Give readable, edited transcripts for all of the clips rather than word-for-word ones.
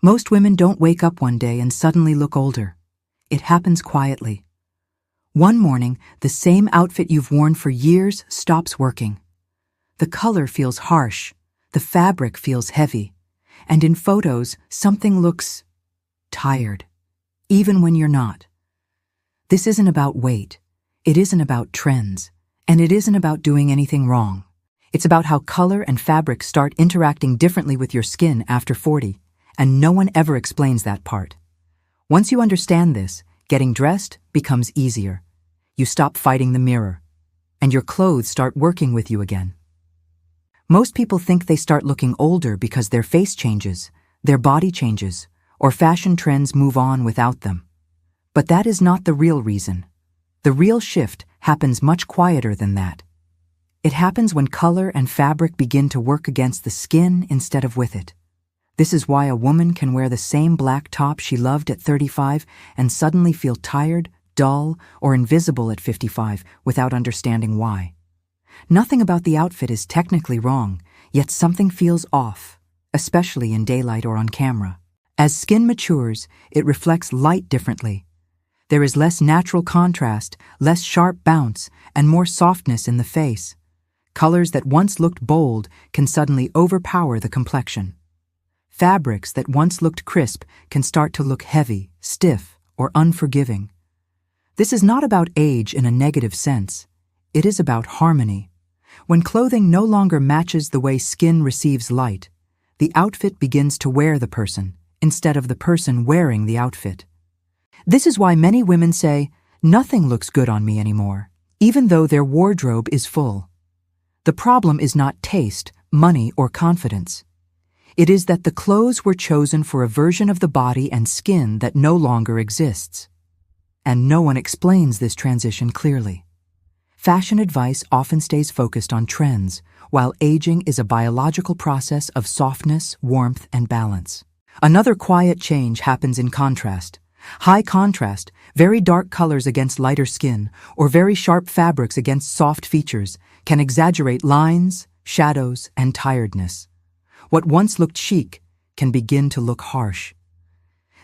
Most women don't wake up one day and suddenly look older. It happens quietly. One morning, the same outfit you've worn for years stops working. The color feels harsh, the fabric feels heavy, and in photos, something looks tired, even when you're not. This isn't about weight, it isn't about trends, and it isn't about doing anything wrong. It's about how color and fabric start interacting differently with your skin after 40, and no one ever explains that part. Once you understand this, getting dressed becomes easier. You stop fighting the mirror, and your clothes start working with you again. Most people think they start looking older because their face changes, their body changes, or fashion trends move on without them. But that is not the real reason. The real shift happens much quieter than that. It happens when color and fabric begin to work against the skin instead of with it. This is why a woman can wear the same black top she loved at 35 and suddenly feel tired, dull, or invisible at 55 without understanding why. Nothing about the outfit is technically wrong, yet something feels off, especially in daylight or on camera. As skin matures, it reflects light differently. There is less natural contrast, less sharp bounce, and more softness in the face. Colors that once looked bold can suddenly overpower the complexion. Fabrics that once looked crisp can start to look heavy, stiff, or unforgiving. This is not about age in a negative sense. It is about harmony. When clothing no longer matches the way skin receives light, the outfit begins to wear the person, instead of the person wearing the outfit. This is why many women say, "Nothing looks good on me anymore," even though their wardrobe is full. The problem is not taste, money, or confidence. It is that the clothes were chosen for a version of the body and skin that no longer exists. And no one explains this transition clearly. Fashion advice often stays focused on trends, while aging is a biological process of softness, warmth, and balance. Another quiet change happens in contrast. High contrast, very dark colors against lighter skin, or very sharp fabrics against soft features, can exaggerate lines, shadows, and tiredness. What once looked chic can begin to look harsh.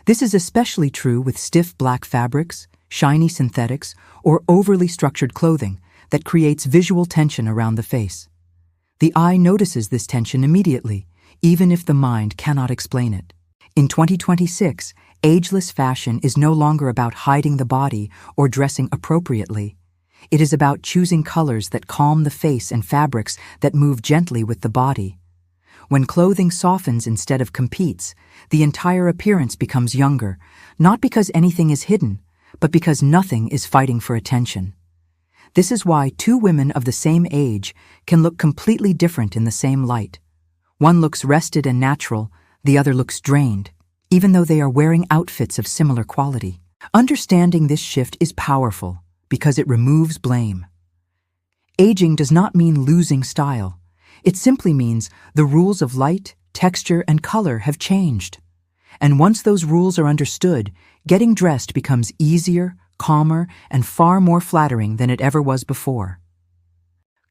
This is especially true with stiff black fabrics, shiny synthetics, or overly structured clothing that creates visual tension around the face. The eye notices this tension immediately, even if the mind cannot explain it. In 2026, ageless fashion is no longer about hiding the body or dressing appropriately. It is about choosing colors that calm the face and fabrics that move gently with the body. When clothing softens instead of competes, the entire appearance becomes younger, not because anything is hidden, but because nothing is fighting for attention. This is why two women of the same age can look completely different in the same light. One looks rested and natural, the other looks drained, even though they are wearing outfits of similar quality. Understanding this shift is powerful because it removes blame. Aging does not mean losing style. It simply means the rules of light, texture, and color have changed. And once those rules are understood, getting dressed becomes easier, calmer, and far more flattering than it ever was before.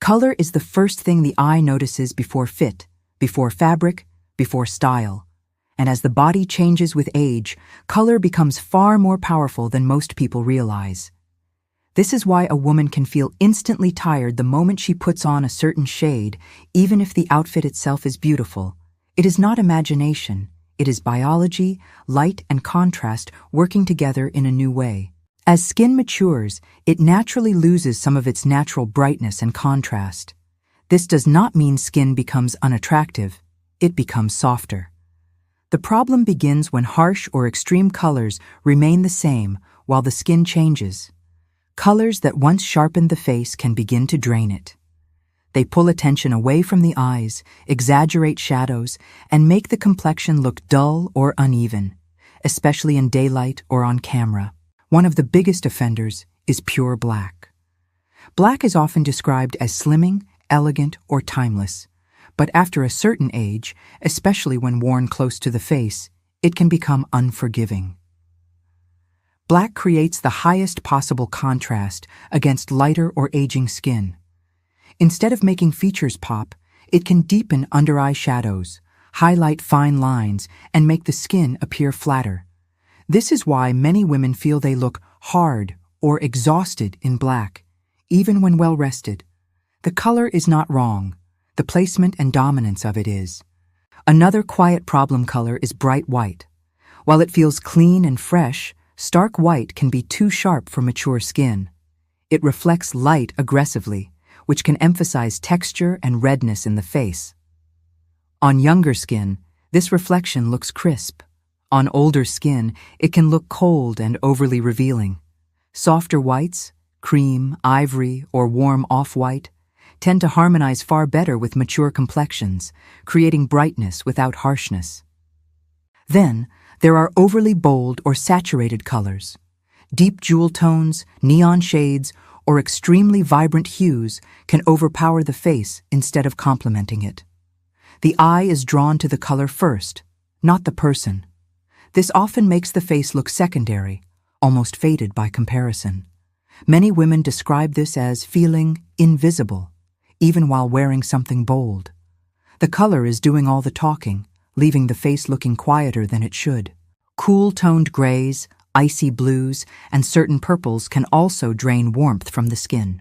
Color is the first thing the eye notices before fit, before fabric, before style. And as the body changes with age, color becomes far more powerful than most people realize. This is why a woman can feel instantly tired the moment she puts on a certain shade, even if the outfit itself is beautiful. It is not imagination. It is biology, light, and contrast working together in a new way. As skin matures, it naturally loses some of its natural brightness and contrast. This does not mean skin becomes unattractive. It becomes softer. The problem begins when harsh or extreme colors remain the same while the skin changes. Colors that once sharpened the face can begin to drain it. They pull attention away from the eyes, exaggerate shadows, and make the complexion look dull or uneven, especially in daylight or on camera. One of the biggest offenders is pure black. Black is often described as slimming, elegant, or timeless, but after a certain age, especially when worn close to the face, it can become unforgiving. Black creates the highest possible contrast against lighter or aging skin. Instead of making features pop, it can deepen under-eye shadows, highlight fine lines, and make the skin appear flatter. This is why many women feel they look hard or exhausted in black, even when well rested. The color is not wrong. The placement and dominance of it is. Another quiet problem color is bright white. While it feels clean and fresh, stark white can be too sharp for mature skin. It reflects light aggressively, which can emphasize texture and redness in the face. On younger skin, this reflection looks crisp. On older skin, it can look cold and overly revealing. Softer whites, cream, ivory, or warm off-white, tend to harmonize far better with mature complexions, creating brightness without harshness. Then, there are overly bold or saturated colors. Deep jewel tones, neon shades, or extremely vibrant hues can overpower the face instead of complementing it. The eye is drawn to the color first, not the person. This often makes the face look secondary, almost faded by comparison. Many women describe this as feeling invisible, even while wearing something bold. The color is doing all the talking, leaving the face looking quieter than it should. Cool-toned grays, icy blues, and certain purples can also drain warmth from the skin.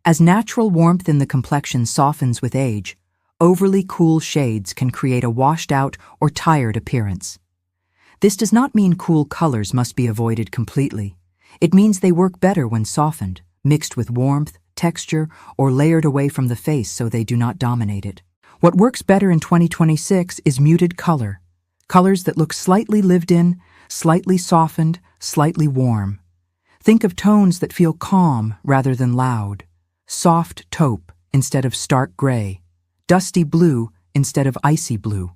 As natural warmth in the complexion softens with age, overly cool shades can create a washed-out or tired appearance. This does not mean cool colors must be avoided completely. It means they work better when softened, mixed with warmth, texture, or layered away from the face so they do not dominate it. What works better in 2026 is muted color. Colors that look slightly lived in, slightly softened, slightly warm. Think of tones that feel calm rather than loud. Soft taupe instead of stark gray. Dusty blue instead of icy blue.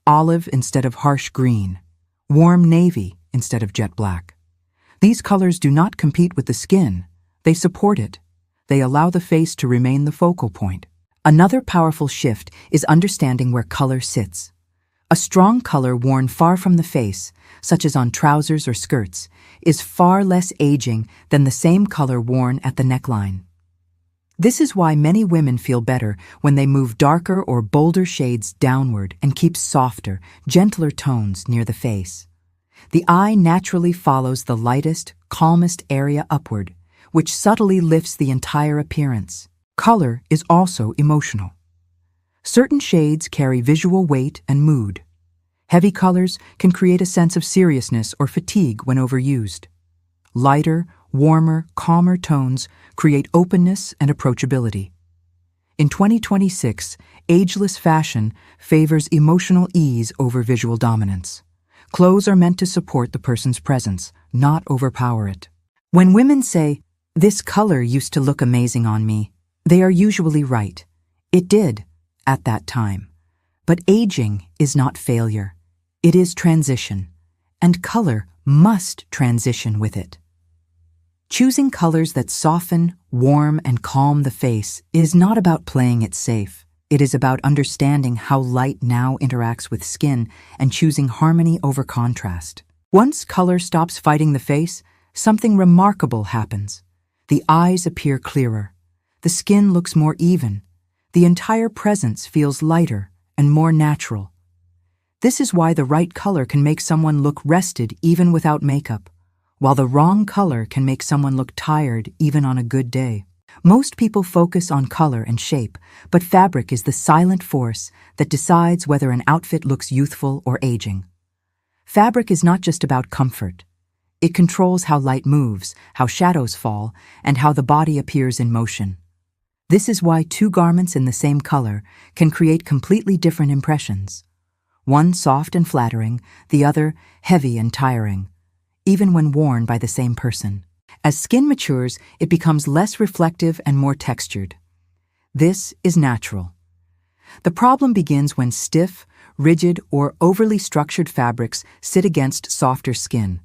Olive instead of harsh green. Warm navy instead of jet black. These colors do not compete with the skin. They support it. They allow the face to remain the focal point. Another powerful shift is understanding where color sits. A strong color worn far from the face, such as on trousers or skirts, is far less aging than the same color worn at the neckline. This is why many women feel better when they move darker or bolder shades downward and keep softer, gentler tones near the face. The eye naturally follows the lightest, calmest area upward, which subtly lifts the entire appearance. Color is also emotional. Certain shades carry visual weight and mood. Heavy colors can create a sense of seriousness or fatigue when overused. Lighter, warmer, calmer tones create openness and approachability. In 2026, ageless fashion favors emotional ease over visual dominance. Clothes are meant to support the person's presence, not overpower it. When women say, "This color used to look amazing on me," they are usually right. It did, at that time. But aging is not failure. It is transition, and color must transition with it. Choosing colors that soften, warm, and calm the face is not about playing it safe. It is about understanding how light now interacts with skin and choosing harmony over contrast. Once color stops fighting the face, something remarkable happens. The eyes appear clearer. The skin looks more even. The entire presence feels lighter and more natural. This is why the right color can make someone look rested even without makeup, while the wrong color can make someone look tired even on a good day. Most people focus on color and shape, but fabric is the silent force that decides whether an outfit looks youthful or aging. Fabric is not just about comfort. It controls how light moves, how shadows fall, and how the body appears in motion. This is why two garments in the same color can create completely different impressions. One soft and flattering, the other heavy and tiring, even when worn by the same person. As skin matures, it becomes less reflective and more textured. This is natural. The problem begins when stiff, rigid, or overly structured fabrics sit against softer skin.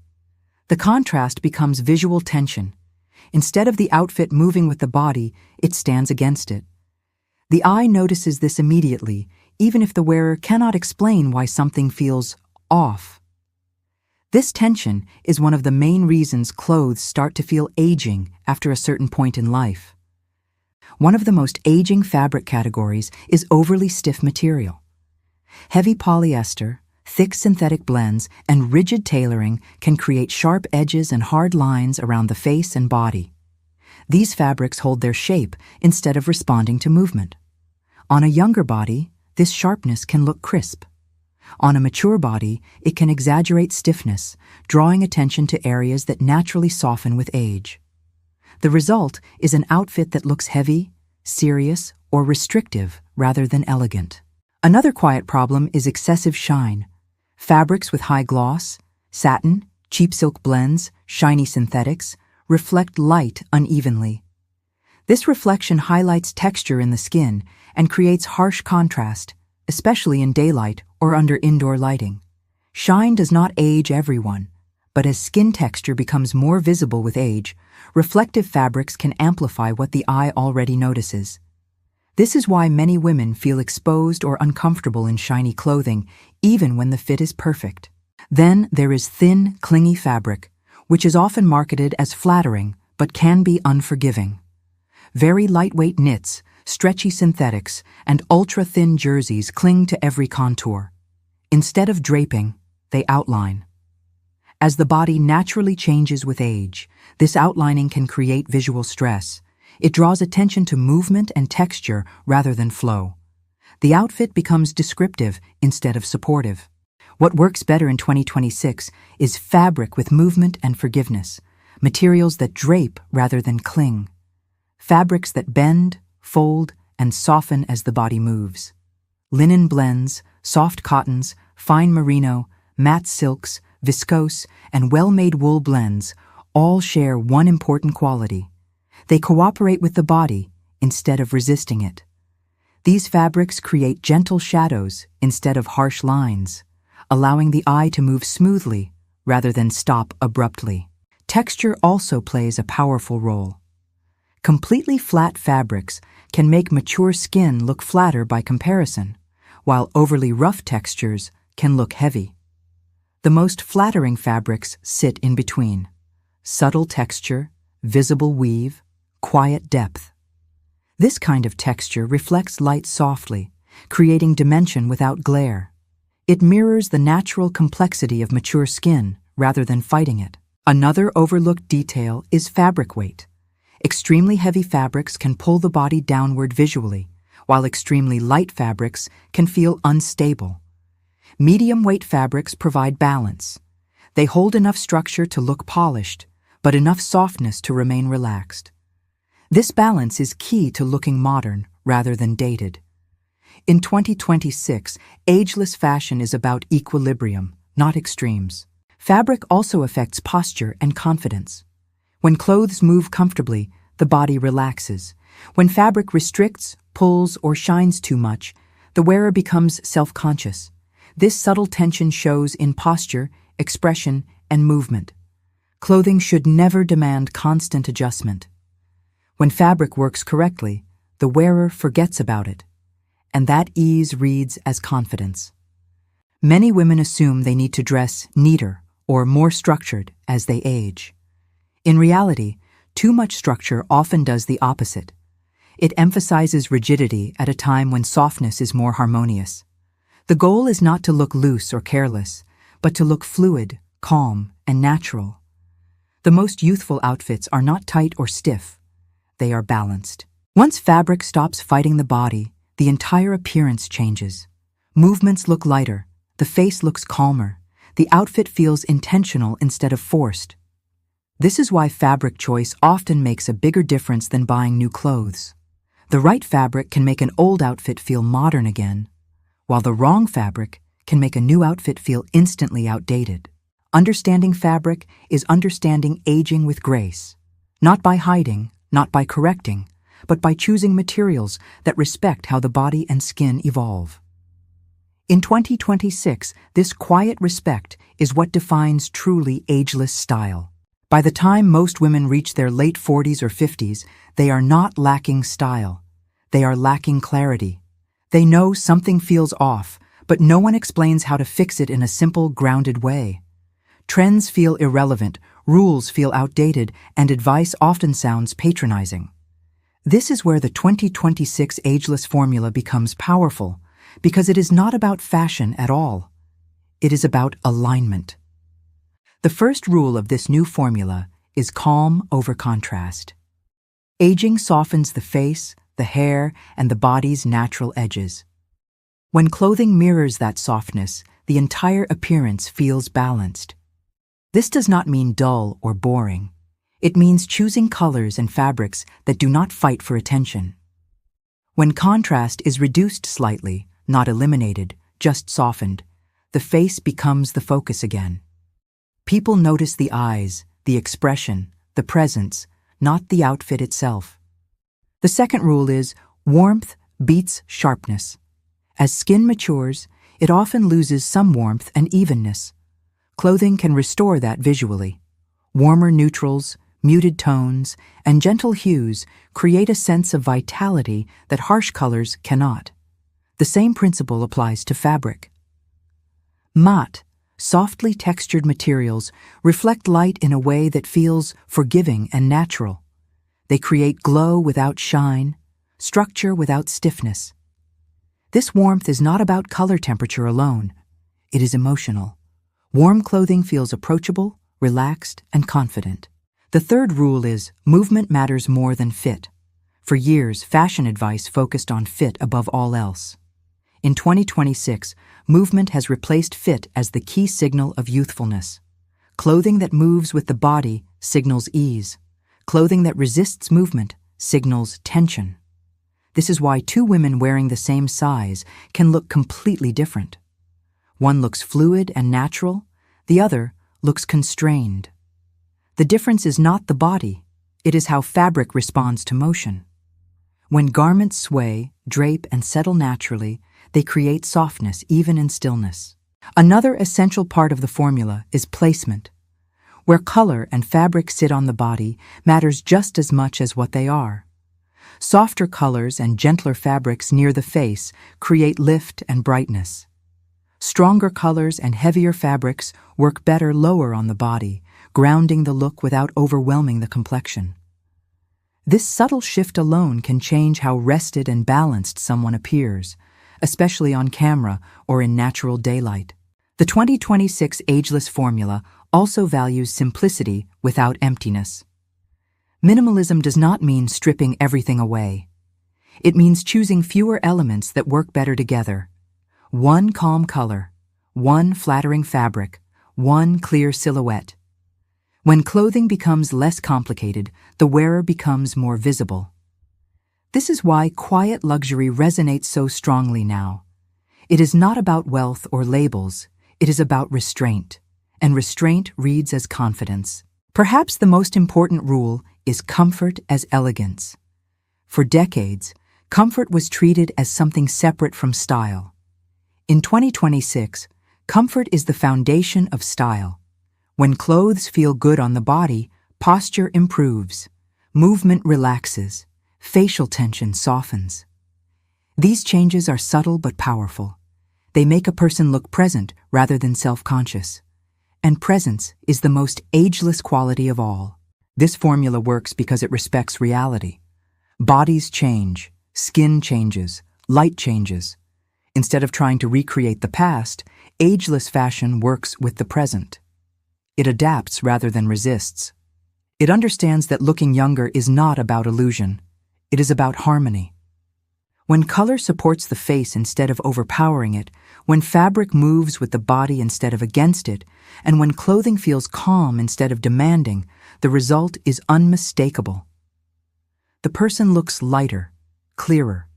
The contrast becomes visual tension. Instead of the outfit moving with the body, it stands against it. The eye notices this immediately, even if the wearer cannot explain why something feels off. This tension is one of the main reasons clothes start to feel aging after a certain point in life. One of the most aging fabric categories is overly stiff material. Heavy polyester, thick synthetic blends, and rigid tailoring can create sharp edges and hard lines around the face and body. These fabrics hold their shape instead of responding to movement. On a younger body, this sharpness can look crisp. On a mature body, it can exaggerate stiffness, drawing attention to areas that naturally soften with age. The result is an outfit that looks heavy, serious, or restrictive rather than elegant. Another quiet problem is excessive shine. Fabrics with high gloss, satin, cheap silk blends, shiny synthetics reflect light unevenly. This reflection highlights texture in the skin and creates harsh contrast, especially in daylight or under indoor lighting. Shine does not age everyone, but as skin texture becomes more visible with age, reflective fabrics can amplify what the eye already notices. This is why many women feel exposed or uncomfortable in shiny clothing, even when the fit is perfect. Then there is thin, clingy fabric, which is often marketed as flattering but can be unforgiving. Very lightweight knits, stretchy synthetics, and ultra-thin jerseys cling to every contour. Instead of draping, they outline. As the body naturally changes with age, this outlining can create visual stress. It draws attention to movement and texture rather than flow. The outfit becomes descriptive instead of supportive. What works better in 2026 is fabric with movement and forgiveness, materials that drape rather than cling, fabrics that bend, fold, and soften as the body moves. Linen blends, soft cottons, fine merino, matte silks, viscose, and well-made wool blends all share one important quality. They cooperate with the body instead of resisting it. These fabrics create gentle shadows instead of harsh lines, allowing the eye to move smoothly rather than stop abruptly. Texture also plays a powerful role. Completely flat fabrics can make mature skin look flatter by comparison, while overly rough textures can look heavy. The most flattering fabrics sit in between: subtle texture, visible weave, quiet depth. This kind of texture reflects light softly, creating dimension without glare. It mirrors the natural complexity of mature skin rather than fighting it. Another overlooked detail is fabric weight. Extremely heavy fabrics can pull the body downward visually, while extremely light fabrics can feel unstable. Medium-weight fabrics provide balance. They hold enough structure to look polished, but enough softness to remain relaxed. This balance is key to looking modern rather than dated. In 2026, ageless fashion is about equilibrium, not extremes. Fabric also affects posture and confidence. When clothes move comfortably, the body relaxes. When fabric restricts, pulls, or shines too much, the wearer becomes self-conscious. This subtle tension shows in posture, expression, and movement. Clothing should never demand constant adjustment. When fabric works correctly, the wearer forgets about it, and that ease reads as confidence. Many women assume they need to dress neater or more structured as they age. In reality, too much structure often does the opposite. It emphasizes rigidity at a time when softness is more harmonious. The goal is not to look loose or careless, but to look fluid, calm, and natural. The most youthful outfits are not tight or stiff. They are balanced. Once fabric stops fighting the body, the entire appearance changes. Movements look lighter, the face looks calmer, the outfit feels intentional instead of forced. This is why fabric choice often makes a bigger difference than buying new clothes. The right fabric can make an old outfit feel modern again, while the wrong fabric can make a new outfit feel instantly outdated. Understanding fabric is understanding aging with grace, not by hiding, not by correcting, but by choosing materials that respect how the body and skin evolve. In 2026, this quiet respect is what defines truly ageless style. By the time most women reach their late 40s or 50s, they are not lacking style. They are lacking clarity. They know something feels off, but no one explains how to fix it in a simple, grounded way. Trends feel irrelevant, rules feel outdated, and advice often sounds patronizing. This is where the 2026 ageless formula becomes powerful, because it is not about fashion at all. It is about alignment. The first rule of this new formula is calm over contrast. Aging softens the face, the hair, and the body's natural edges. When clothing mirrors that softness, the entire appearance feels balanced. This does not mean dull or boring. It means choosing colors and fabrics that do not fight for attention. When contrast is reduced slightly, not eliminated, just softened, the face becomes the focus again. People notice the eyes, the expression, the presence, not the outfit itself. The second rule is warmth beats sharpness. As skin matures, it often loses some warmth and evenness. Clothing can restore that visually. Warmer neutrals, muted tones, and gentle hues create a sense of vitality that harsh colors cannot. The same principle applies to fabric. Matte, softly textured materials reflect light in a way that feels forgiving and natural. They create glow without shine, structure without stiffness. This warmth is not about color temperature alone. It is emotional. Warm clothing feels approachable, relaxed, and confident. The third rule is movement matters more than fit. For years, fashion advice focused on fit above all else. In 2026, movement has replaced fit as the key signal of youthfulness. Clothing that moves with the body signals ease. Clothing that resists movement signals tension. This is why two women wearing the same size can look completely different. One looks fluid and natural, the other looks constrained. The difference is not the body, it is how fabric responds to motion. When garments sway, drape, and settle naturally, they create softness even in stillness. Another essential part of the formula is placement. Where color and fabric sit on the body matters just as much as what they are. Softer colors and gentler fabrics near the face create lift and brightness. Stronger colors and heavier fabrics work better lower on the body, grounding the look without overwhelming the complexion. This subtle shift alone can change how rested and balanced someone appears, especially on camera or in natural daylight. The 2026 Ageless Formula also values simplicity without emptiness. Minimalism does not mean stripping everything away. It means choosing fewer elements that work better together. One calm color, one flattering fabric, one clear silhouette. When clothing becomes less complicated, the wearer becomes more visible. This is why quiet luxury resonates so strongly now. It is not about wealth or labels, it is about restraint, and restraint reads as confidence. Perhaps the most important rule is comfort as elegance. For decades, comfort was treated as something separate from style. In 2026, comfort is the foundation of style. When clothes feel good on the body, posture improves, movement relaxes, facial tension softens. These changes are subtle but powerful. They make a person look present rather than self-conscious. And presence is the most ageless quality of all. This formula works because it respects reality. Bodies change, skin changes, light changes. Instead of trying to recreate the past, ageless fashion works with the present. It adapts rather than resists. It understands that looking younger is not about illusion. It is about harmony. When color supports the face instead of overpowering it, when fabric moves with the body instead of against it, and when clothing feels calm instead of demanding, the result is unmistakable. The person looks lighter, clearer,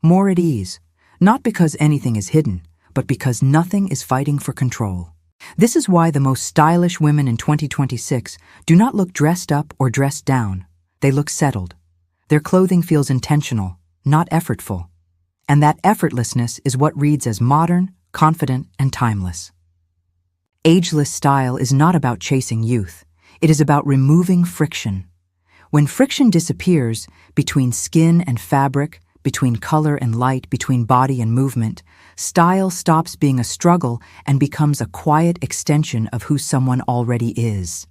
more at ease, not because anything is hidden, but because nothing is fighting for control. This is why the most stylish women in 2026 do not look dressed up or dressed down. They look settled. Their clothing feels intentional, not effortful. And that effortlessness is what reads as modern, confident, and timeless. Ageless style is not about chasing youth. It is about removing friction. When friction disappears between skin and fabric, between color and light, between body and movement, style stops being a struggle and becomes a quiet extension of who someone already is.